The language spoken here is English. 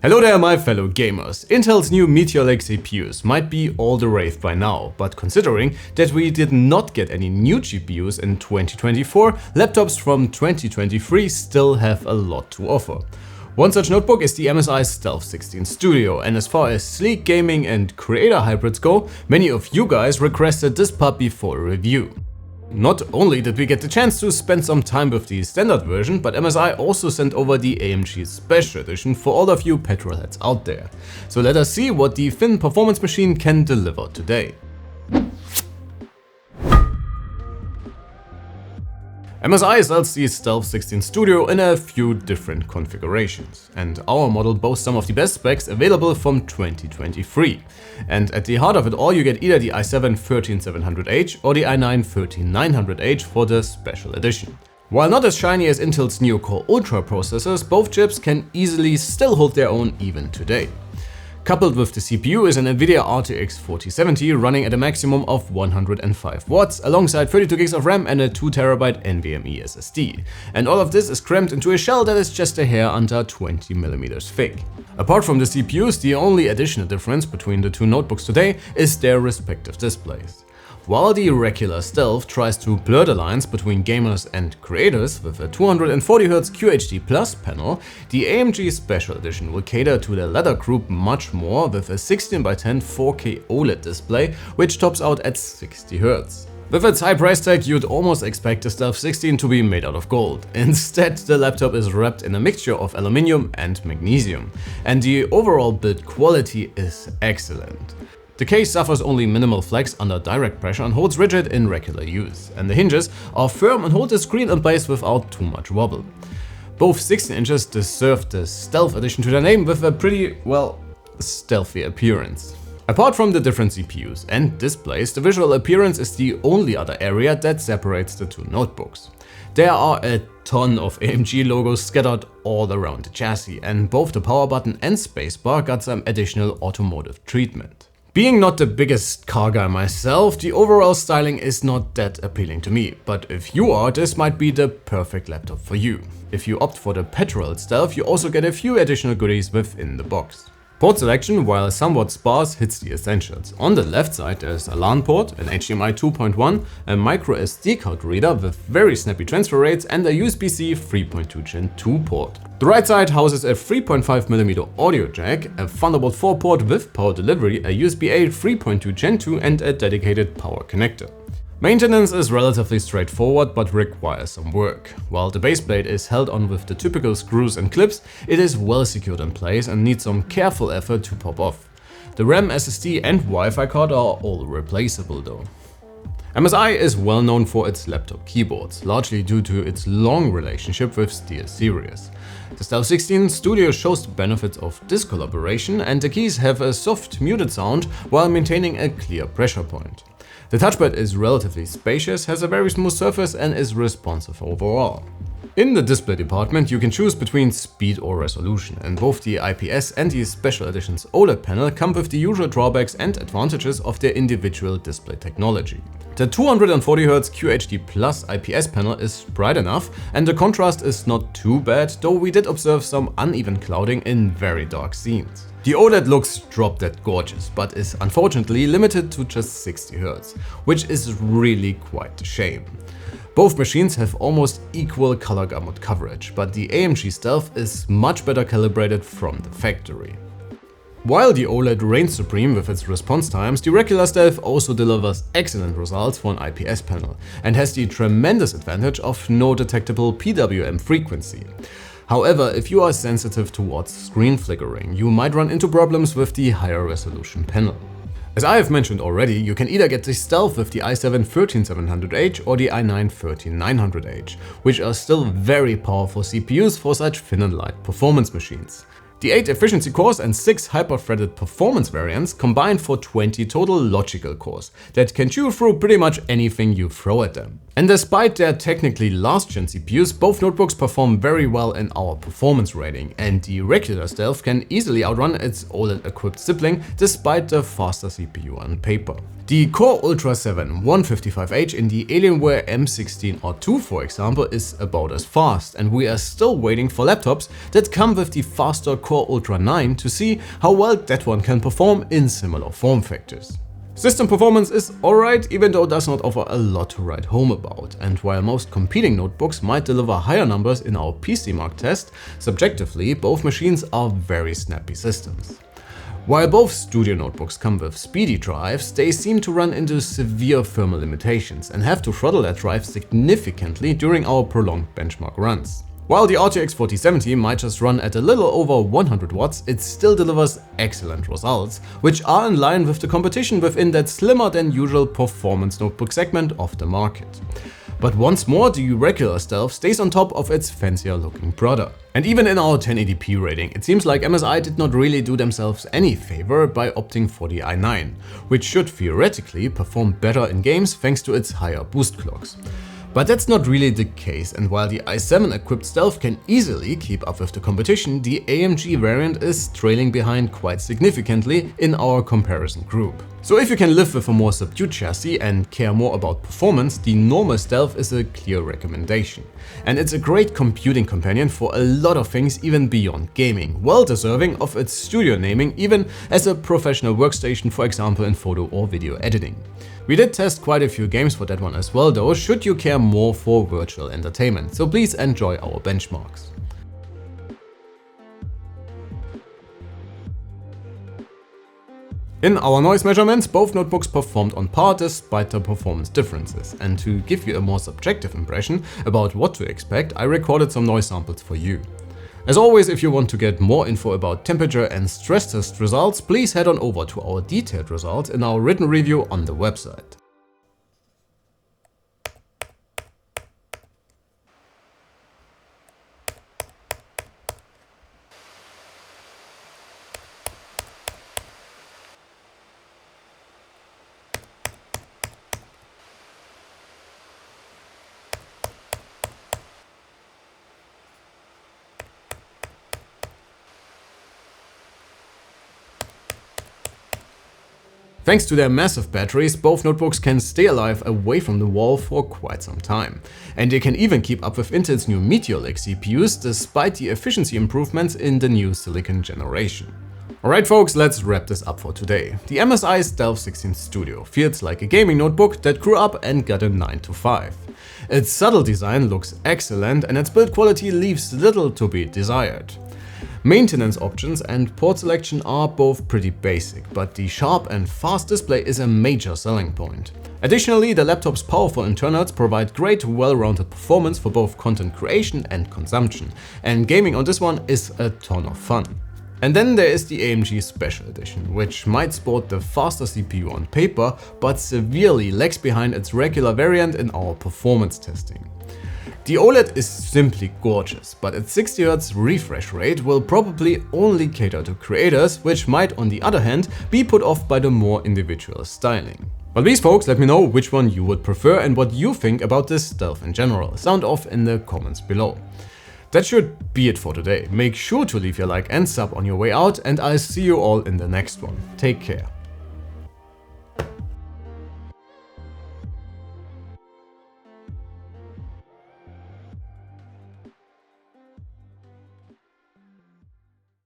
Hello there my fellow gamers. Intel's new Meteor Lake CPUs might be all the rave by now, but considering that we did not get any new GPUs in 2024, laptops from 2023 still have a lot to offer. One such notebook is the MSI Stealth 16 Studio, and as far as sleek gaming and creator hybrids go, many of you guys requested this puppy for a review. Not only did we get the chance to spend some time with the standard version, but MSI also sent over the AMG Special Edition for all of you petrolheads out there. So let us see what the thin performance machine can deliver today. MSI sells the Stealth 16 Studio in a few different configurations, and our model boasts some of the best specs available from 2023. And at the heart of it all, you get either the i7-13700H or the i9-13900H for the Special Edition. While not as shiny as Intel's new Core Ultra processors, both chips can easily still hold their own even today. Coupled with the CPU is an Nvidia RTX 4070 running at a maximum of 105 watts alongside 32 gigs of RAM and a 2TB NVMe SSD. And all of this is crammed into a shell that is just a hair under 20mm thick. Apart from the CPUs, the only additional difference between the two notebooks today is their respective displays. While the regular Stealth tries to blur the lines between gamers and creators with a 240Hz QHD Plus panel, the AMG Special Edition will cater to the latter group much more with a 16:10 4K OLED display which tops out at 60Hz. With its high price tag, you'd almost expect the Stealth 16 to be made out of gold. Instead, the laptop is wrapped in a mixture of aluminium and magnesium, and the overall build quality is excellent. The case suffers only minimal flex under direct pressure and holds rigid in regular use, and the hinges are firm and hold the screen in place without too much wobble. Both 16 inches deserve the Stealth Edition to their name with a pretty, well, stealthy appearance. Apart from the different CPUs and displays, the visual appearance is the only other area that separates the two notebooks. There are a ton of AMG logos scattered all around the chassis, and both the power button and spacebar got some additional automotive treatment. Being not the biggest car guy myself, the overall styling is not that appealing to me, but if you are, this might be the perfect laptop for you. If you opt for the petrol Stealth, you also get a few additional goodies within the box. Port selection, while somewhat sparse, hits the essentials. On the left side there's a LAN port, an HDMI 2.1, a micro SD card reader with very snappy transfer rates, and a USB-C 3.2 Gen 2 port. The right side houses a 3.5mm audio jack, a Thunderbolt 4 port with power delivery, a USB-A 3.2 Gen 2 and a dedicated power connector. Maintenance is relatively straightforward but requires some work. While the base plate is held on with the typical screws and clips, it is well secured in place and needs some careful effort to pop off. The RAM, SSD and Wi-Fi card are all replaceable though. MSI is well known for its laptop keyboards, largely due to its long relationship with SteelSeries. The Stealth 16 Studio shows the benefits of this collaboration, and the keys have a soft, muted sound while maintaining a clear pressure point. The touchpad is relatively spacious, has a very smooth surface and is responsive overall. In the display department, you can choose between speed or resolution, and both the IPS and the Special Edition's OLED panel come with the usual drawbacks and advantages of their individual display technology. The 240Hz QHD Plus IPS panel is bright enough, and the contrast is not too bad, though we did observe some uneven clouding in very dark scenes. The OLED looks drop dead gorgeous, but is unfortunately limited to just 60Hz, which is really quite a shame. Both machines have almost equal color gamut coverage, but the AMG Stealth is much better calibrated from the factory. While the OLED reigns supreme with its response times, the regular Stealth also delivers excellent results for an IPS panel and has the tremendous advantage of no detectable PWM frequency. However, if you are sensitive towards screen flickering, you might run into problems with the higher resolution panel. As I have mentioned already, you can either get the Stealth with the i7-13700H or the i9-13900H, which are still very powerful CPUs for such thin and light performance machines. The 8 efficiency cores and 6 hyper-threaded performance variants combine for 20 total logical cores that can chew through pretty much anything you throw at them. And despite their technically last-gen CPUs, both notebooks perform very well in our performance rating, and the regular Stealth can easily outrun its OLED-equipped sibling despite the faster CPU on paper. The Core Ultra 7 155H in the Alienware M16 R2, for example, is about as fast, and we are still waiting for laptops that come with the faster Core Core Ultra 9 to see how well that one can perform in similar form factors. System performance is alright, even though it does not offer a lot to write home about, and while most competing notebooks might deliver higher numbers in our PC Mark test, subjectively both machines are very snappy systems. While both studio notebooks come with speedy drives, they seem to run into severe thermal limitations and have to throttle their drive significantly during our prolonged benchmark runs. While the RTX 4070 might just run at a little over 100 watts, it still delivers excellent results, which are in line with the competition within that slimmer than usual performance notebook segment of the market. But once more, the regular Stealth stays on top of its fancier looking brother. And even in our 1080p rating, it seems like MSI did not really do themselves any favor by opting for the i9, which should theoretically perform better in games thanks to its higher boost clocks. But that's not really the case, and while the i7 equipped Stealth can easily keep up with the competition, the AMG variant is trailing behind quite significantly in our comparison group. So if you can live with a more subdued chassis and care more about performance, the normal Stealth is a clear recommendation. And it's a great computing companion for a lot of things even beyond gaming, well deserving of its studio naming even as a professional workstation, for example in photo or video editing. We did test quite a few games for that one as well though, should you care more for virtual entertainment, so please enjoy our benchmarks. In our noise measurements, both notebooks performed on par despite the performance differences, and to give you a more subjective impression about what to expect, I recorded some noise samples for you. As always, if you want to get more info about temperature and stress test results, please head on over to our detailed results in our written review on the website. Thanks to their massive batteries, both notebooks can stay alive away from the wall for quite some time. And they can even keep up with Intel's new Meteor Lake CPUs despite the efficiency improvements in the new silicon generation. Alright folks, let's wrap this up for today. The MSI Stealth 16 Studio feels like a gaming notebook that grew up and got a 9 to 5. Its subtle design looks excellent and its build quality leaves little to be desired. Maintenance options and port selection are both pretty basic, but the sharp and fast display is a major selling point. Additionally, the laptop's powerful internals provide great well-rounded performance for both content creation and consumption, and gaming on this one is a ton of fun. And then there is the AMG Special Edition, which might sport the faster CPU on paper, but severely lags behind its regular variant in our performance testing. The OLED is simply gorgeous, but its 60Hz refresh rate will probably only cater to creators, which might on the other hand be put off by the more individual styling. But please folks, let me know which one you would prefer and what you think about this Stealth in general. Sound off in the comments below. That should be it for today. Make sure to leave your like and sub on your way out, and I'll see you all in the next one. Take care.